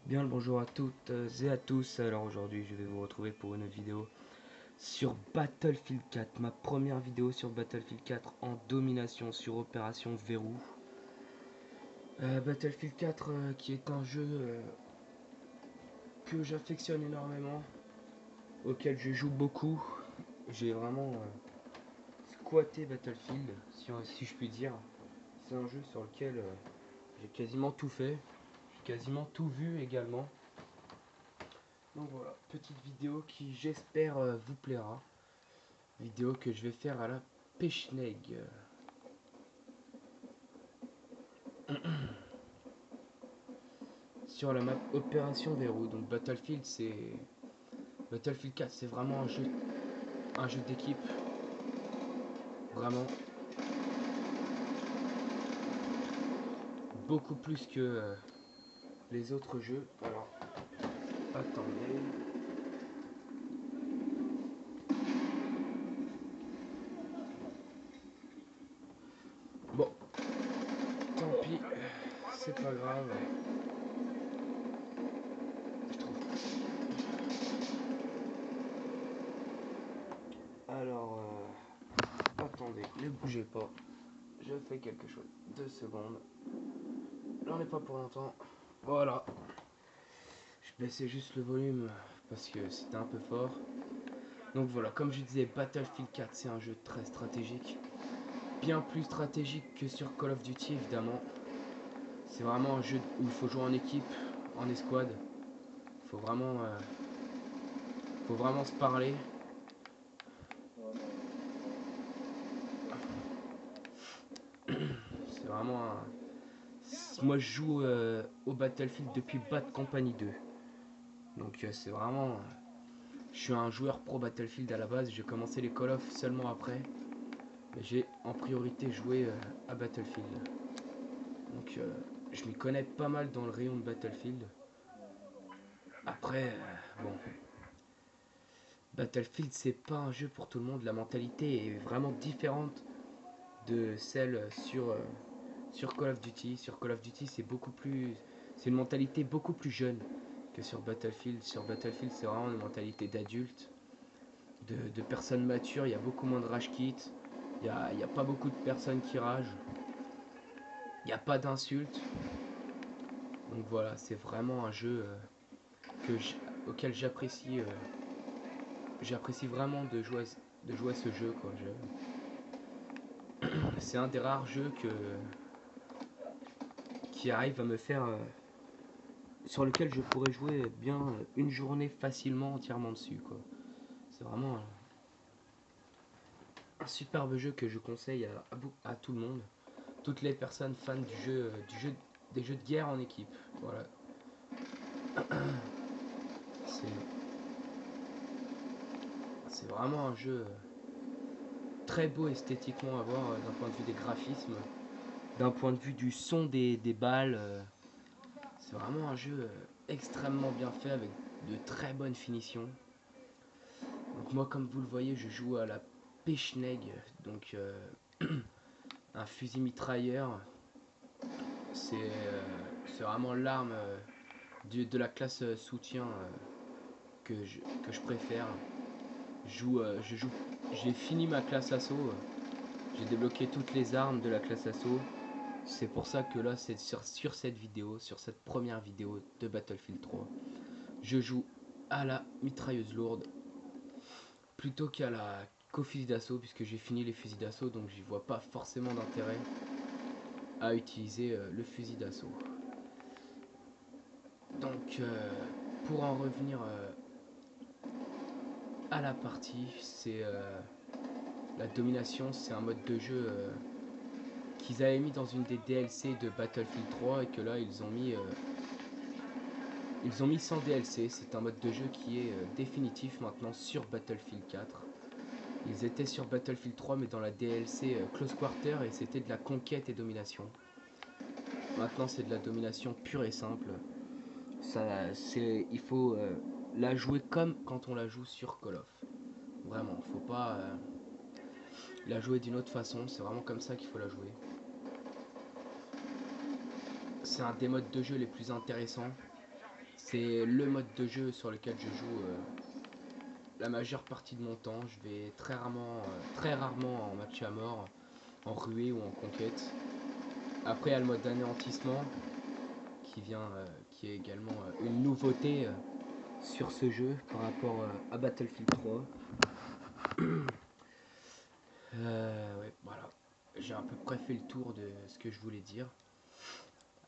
Bien le bonjour à toutes et à tous. Alors aujourd'hui je vais vous retrouver pour une vidéo sur Battlefield 4. Ma première vidéo sur Battlefield 4 en domination sur Opération Verrou. Battlefield 4 qui est un jeu que j'affectionne énormément, auquel je joue beaucoup. J'ai vraiment squatté Battlefield, si je puis dire. C'est un jeu sur lequel j'ai quasiment tout fait. J'ai quasiment tout vu également. Donc voilà, petite vidéo qui j'espère vous plaira. Vidéo que je vais faire à la Pechneg. Sur la map Opération Verrou. Donc Battlefield 4, c'est vraiment un jeu d'équipe. Vraiment beaucoup plus que les autres jeux. Alors, attendez. Bon, tant pis, c'est pas grave. Je trouve. Alors, attendez, ne bougez pas. Je fais quelque chose. 2 secondes. J'en ai pas pour longtemps. Voilà. Je baissais juste le volume parce que c'était un peu fort. Donc voilà, comme je disais, Battlefield 4, c'est un jeu très stratégique. Bien plus stratégique que sur Call of Duty, évidemment. C'est vraiment un jeu où il faut jouer en équipe, en escouade. Faut vraiment, faut vraiment se parler. C'est vraiment un... Moi, je joue au Battlefield depuis Bad Company 2. Donc c'est vraiment... je suis un joueur pro Battlefield à la base. J'ai commencé les Call of seulement après. Mais j'ai en priorité joué à Battlefield. Donc je m'y connais pas mal dans le rayon de Battlefield. Après, bon, Battlefield c'est pas un jeu pour tout le monde. La mentalité est vraiment différente de celle sur Call of Duty. Sur Call of Duty c'est beaucoup plus... C'est une mentalité beaucoup plus jeune que sur Battlefield. Sur Battlefield c'est vraiment une mentalité d'adulte, de personnes matures. Il y a beaucoup moins de rage kit. Il n'y a pas beaucoup de personnes qui ragent. Il n'y a pas d'insultes. Donc voilà, c'est vraiment un jeu auquel j'apprécie vraiment de jouer à ce jeu quoi. C'est un des rares jeux qui arrive à me faire sur lequel je pourrais jouer bien une journée facilement entièrement dessus quoi. C'est vraiment un superbe jeu que je conseille à tout le monde, toutes les personnes fans des jeux de guerre en équipe. Voilà. C'est c'est vraiment un jeu très beau esthétiquement à voir d'un point de vue des graphismes, d'un point de vue du son des balles. C'est vraiment un jeu extrêmement bien fait avec de très bonnes finitions. Donc moi comme vous le voyez je joue à la Pechneg, donc un fusil mitrailleur. C'est vraiment l'arme de la classe soutien que je préfère. J'ai fini ma classe assaut, j'ai débloqué toutes les armes de la classe assaut. C'est pour ça que là c'est sur cette vidéo, sur cette première vidéo de Battlefield 3, je joue à la mitrailleuse lourde plutôt qu'au fusil d'assaut, puisque j'ai fini les fusils d'assaut, donc j'y vois pas forcément d'intérêt à utiliser le fusil d'assaut. Donc pour en revenir à la partie, c'est la domination, c'est un mode de jeu qu'ils avaient mis dans une des DLC de Battlefield 3 et que là ils ont mis sans DLC. C'est un mode de jeu qui est définitif maintenant sur Battlefield 4. Ils étaient sur Battlefield 3 mais dans la DLC Close Quarter et c'était de la conquête et domination. Maintenant c'est de la domination pure et simple. Il faut la jouer comme quand on la joue sur Call of. Vraiment, faut pas la jouer d'une autre façon, c'est vraiment comme ça qu'il faut la jouer. C'est un des modes de jeu les plus intéressants. C'est le mode de jeu sur lequel je joue la majeure partie de mon temps. Je vais très rarement en match à mort, en ruée ou en conquête. Après, il y a le mode d'anéantissement qui est également une nouveauté sur ce jeu par rapport à Battlefield 3. Ouais, voilà. J'ai à peu près fait le tour de ce que je voulais dire.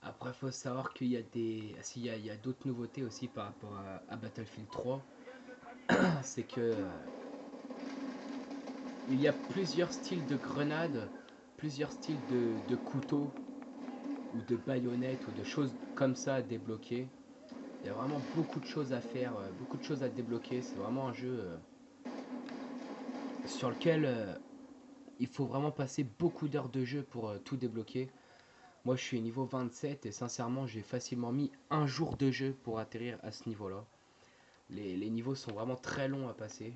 Après, faut savoir qu'il y a il y a d'autres nouveautés aussi par rapport à Battlefield 3. C'est que il y a plusieurs styles de grenades, plusieurs styles de couteaux ou de baïonnettes ou de choses comme ça à débloquer. Il y a vraiment beaucoup de choses à faire, beaucoup de choses à débloquer. C'est vraiment un jeu sur lequel il faut vraiment passer beaucoup d'heures de jeu pour tout débloquer. Moi je suis niveau 27 et sincèrement j'ai facilement mis un jour de jeu pour atterrir à ce niveau là. Les niveaux sont vraiment très longs à passer.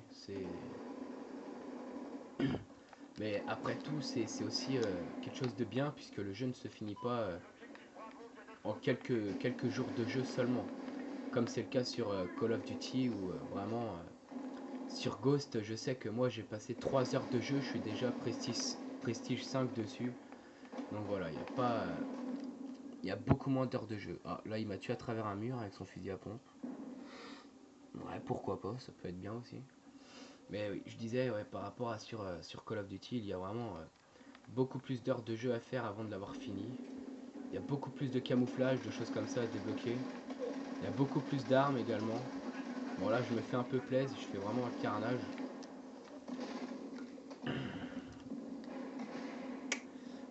Mais après tout c'est aussi quelque chose de bien puisque le jeu ne se finit pas en quelques jours de jeu seulement. Comme c'est le cas sur Call of Duty où vraiment sur Ghost je sais que moi j'ai passé 3 heures de jeu, je suis déjà prestige 5 dessus. Donc voilà, il y a beaucoup moins d'heures de jeu. Ah, là, il m'a tué à travers un mur avec son fusil à pompe. Ouais, pourquoi pas, ça peut être bien aussi. Mais oui, je disais, ouais, par rapport à sur Call of Duty, il y a vraiment beaucoup plus d'heures de jeu à faire avant de l'avoir fini. Il y a beaucoup plus de camouflage, de choses comme ça à débloquer. Il y a beaucoup plus d'armes également. Bon, là, je me fais un peu plaisir, je fais vraiment un carnage.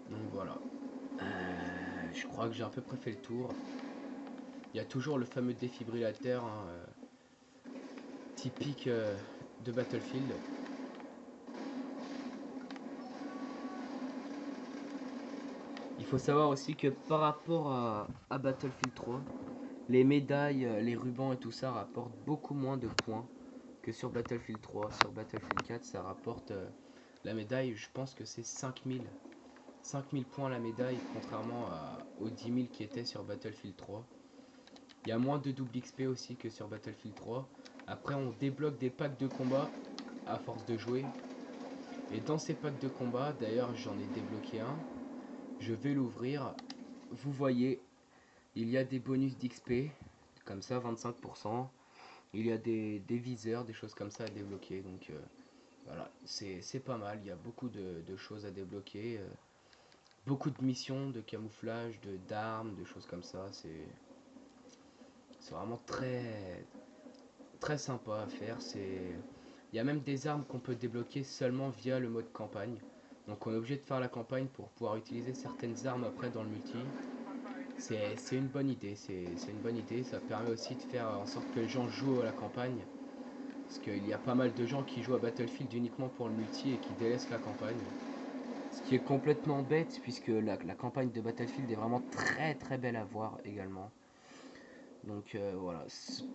Donc voilà. Je crois que j'ai à peu près fait le tour. Il y a toujours le fameux défibrillateur hein, typique de Battlefield. Il faut savoir aussi que par rapport à Battlefield 3, les médailles, les rubans et tout ça rapportent beaucoup moins de points que sur Battlefield 3. Sur Battlefield 4, ça rapporte la médaille, je pense que c'est 5000 points la médaille, contrairement aux 10 000 qui étaient sur Battlefield 3. Il y a moins de double XP aussi que sur Battlefield 3. Après, on débloque des packs de combat à force de jouer. Et dans ces packs de combat, d'ailleurs, j'en ai débloqué un. Je vais l'ouvrir. Vous voyez, il y a des bonus d'XP, comme ça, 25%. Il y a des viseurs, des choses comme ça à débloquer. Donc voilà, c'est pas mal. Il y a beaucoup de choses à débloquer. Beaucoup de missions, de camouflage, d'armes, de choses comme ça. C'est vraiment très sympa à faire. Il y a même des armes qu'on peut débloquer seulement via le mode campagne. Donc on est obligé de faire la campagne pour pouvoir utiliser certaines armes après dans le multi. C'est une bonne idée, c'est une bonne idée. Ça permet aussi de faire en sorte que les gens jouent à la campagne. Parce qu'il y a pas mal de gens qui jouent à Battlefield uniquement pour le multi et qui délaissent la campagne. Ce qui est complètement bête puisque la campagne de Battlefield est vraiment très belle à voir également. Donc voilà,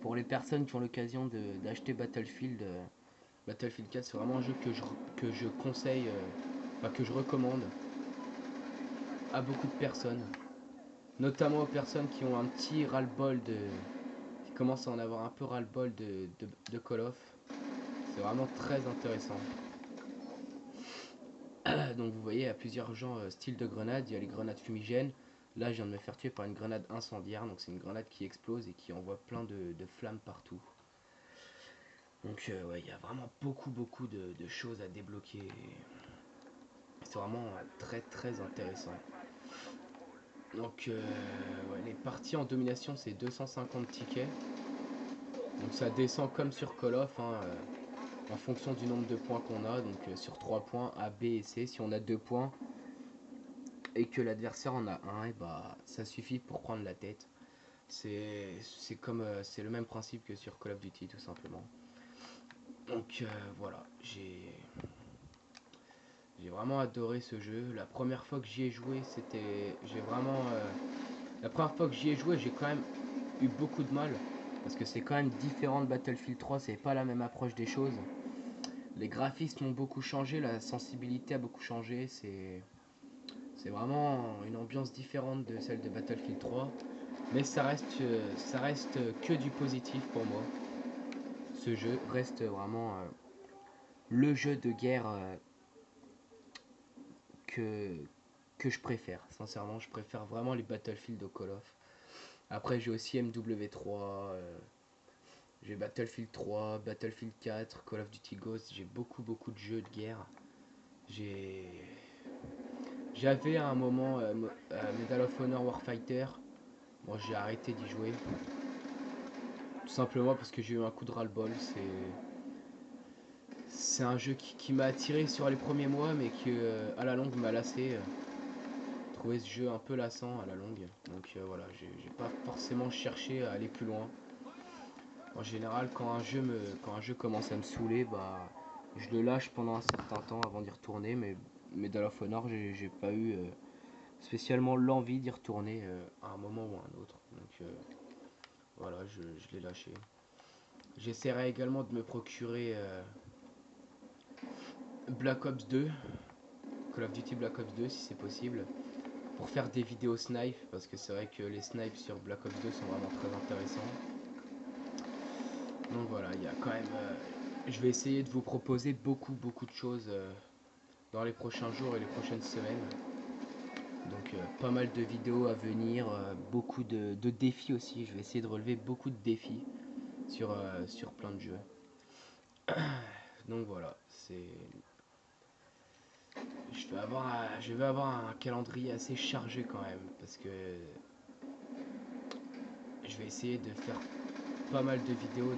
pour les personnes qui ont l'occasion d'acheter Battlefield, Battlefield 4 c'est vraiment un jeu que je conseille, enfin que je recommande à beaucoup de personnes. Notamment aux personnes qui ont un petit ras-le-bol qui commencent à en avoir un peu ras-le-bol de Call of. C'est vraiment très intéressant. Donc vous voyez, il y a plusieurs styles de grenades. Il y a les grenades fumigènes. Là, je viens de me faire tuer par une grenade incendiaire. Donc c'est une grenade qui explose et qui envoie plein de flammes partout. Donc ouais, il y a vraiment beaucoup de choses à débloquer. C'est vraiment très intéressant. Donc ouais, les parties en domination, c'est 250 tickets. Donc ça descend comme sur Call of, hein, en fonction du nombre de points qu'on a. Donc sur 3 points, A, B et C. Si on a 2 points et que l'adversaire en a un, et bah ça suffit pour prendre la tête. C'est le même principe que sur Call of Duty tout simplement. Donc voilà, j'ai vraiment adoré ce jeu. La première fois que j'y ai joué, la première fois que j'y ai joué, j'ai quand même eu beaucoup de mal parce que c'est quand même différent de Battlefield 3, c'est pas la même approche des choses. Les graphismes ont beaucoup changé, la sensibilité a beaucoup changé, c'est vraiment une ambiance différente de celle de Battlefield 3. Mais ça reste que du positif pour moi. Ce jeu reste vraiment le jeu de guerre que, que je préfère. Sincèrement, je préfère vraiment les Battlefield de Call of. Après, j'ai aussi MW3, j'ai Battlefield 3, Battlefield 4, Call of Duty Ghost. J'ai beaucoup de jeux de guerre. J'ai J'avais à un moment Medal of Honor Warfighter. Bon, j'ai arrêté d'y jouer. Tout simplement parce que j'ai eu un coup de ras-le-bol. C'est un jeu qui m'a attiré sur les premiers mois, mais qui à la longue m'a lassé. J'ai trouvé ce jeu un peu lassant à la longue. Donc voilà, j'ai pas forcément cherché à aller plus loin. En général, quand un jeu commence à me saouler, bah, je le lâche pendant un certain temps avant d'y retourner. Mais Medal of Honor, j'ai pas eu spécialement l'envie d'y retourner à un moment ou à un autre. Donc voilà, je l'ai lâché. J'essaierai également de me procurer Black Ops 2, Call of Duty Black Ops 2 si c'est possible, pour faire des vidéos snipe, parce que c'est vrai que les snipes sur Black Ops 2 sont vraiment très intéressants. Donc voilà, il y a quand même... je vais essayer de vous proposer beaucoup de choses dans les prochains jours et les prochaines semaines. Donc pas mal de vidéos à venir, beaucoup de défis aussi. Je vais essayer de relever beaucoup de défis sur plein de jeux. Donc voilà, je vais avoir un calendrier assez chargé quand même, parce que je vais essayer de faire pas mal de vidéos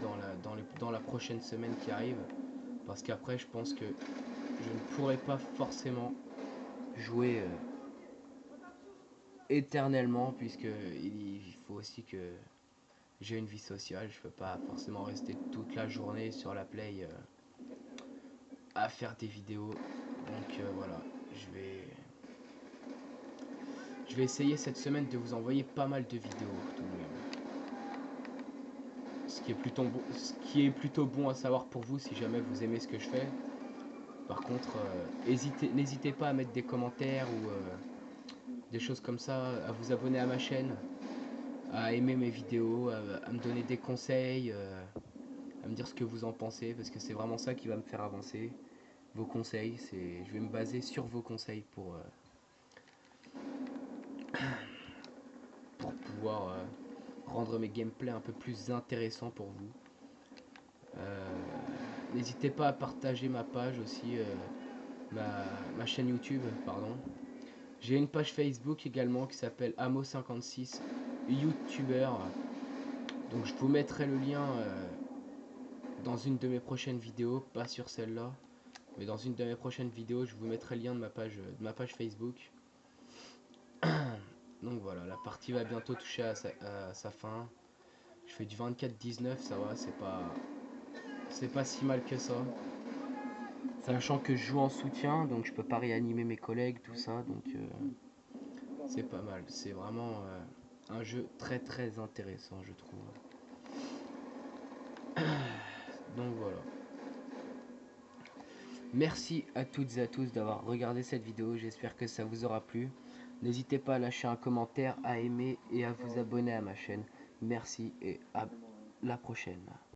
dans la prochaine semaine qui arrive, parce qu'après je pense que je ne pourrai pas forcément jouer éternellement, puisque il faut aussi que j'ai une vie sociale. Je peux pas forcément rester toute la journée sur la play à faire des vidéos. Donc voilà, je vais je vais essayer cette semaine de vous envoyer pas mal de vidéos tout de même. Ce qui est plutôt bon à savoir pour vous si jamais vous aimez ce que je fais. Par contre, n'hésitez pas à mettre des commentaires ou des choses comme ça, à vous abonner à ma chaîne, à aimer mes vidéos, à me donner des conseils, à me dire ce que vous en pensez, parce que c'est vraiment ça qui va me faire avancer. Vos conseils, je vais me baser sur vos conseils pour pouvoir rendre mes gameplays un peu plus intéressants pour vous. N'hésitez pas à partager ma page aussi, ma chaîne YouTube, pardon. J'ai une page Facebook également qui s'appelle Amo56 YouTuber. Donc je vous mettrai le lien dans une de mes prochaines vidéos, pas sur celle-là, mais dans une de mes prochaines vidéos, je vous mettrai le lien de ma page Facebook. Donc voilà, la partie va bientôt toucher à sa fin. Je fais du 24-19, ça va, c'est pas si mal que ça. Sachant que je joue en soutien, donc je peux pas réanimer mes collègues, tout ça, donc c'est pas mal. C'est vraiment un jeu très intéressant, je trouve. Donc voilà. Merci à toutes et à tous d'avoir regardé cette vidéo, j'espère que ça vous aura plu. N'hésitez pas à lâcher un commentaire, à aimer et à vous abonner à ma chaîne. Merci et à la prochaine.